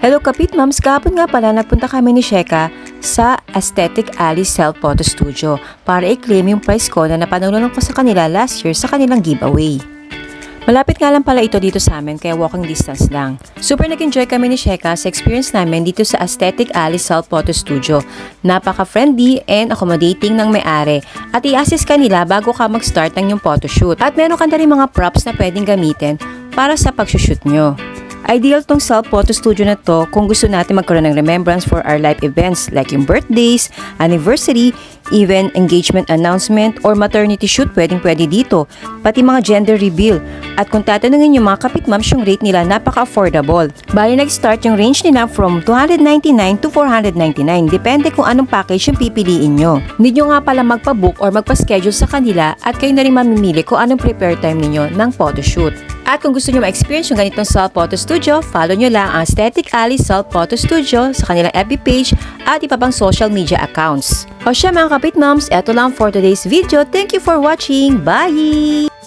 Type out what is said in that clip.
Hello Kapit Moms, kahapon nga pala nagpunta kami ni Sheka sa Aesthetic Alley Self Photo Studio para i-claim yung prize ko na napanalunan ko sa kanila last year sa kanilang giveaway. Malapit nga lang pala ito dito sa amin kaya walking distance lang. Super nag-enjoy kami ni Sheka sa experience namin dito sa Aesthetic Alley Self Photo Studio. Napaka-friendly and accommodating ng may-ari at i-assist ka nila bago ka mag-start ng yung photoshoot. At meron ka na rin mga props na pwedeng gamitin para sa pag-shoot nyo. Ideal tong self-photo studio na to kung gusto natin magkaroon ng remembrance for our life events like yung birthdays, anniversary, even engagement announcement or maternity shoot pwedeng-pwede dito, pati mga gender reveal. At kung tatanungin yung mga Kapit Moms, yung rate nila napaka-affordable. Bali nag-start yung range nila from $299 to $499, depende kung anong package yung pipiliin nyo. Need nyo nga pala magpa-book or magpa-schedule sa kanila at kayo na rin mamimili kung anong prepare time ninyo ng photoshoot. At kung gusto nyo ma-experience yung ganitong Self Photo Studio, follow nyo lang ang Aesthetic Alley Self Photo Studio sa kanilang FB page at iba pang social media accounts. O siya mga Kapit Moms, eto lang for today's video. Thank you for watching. Bye!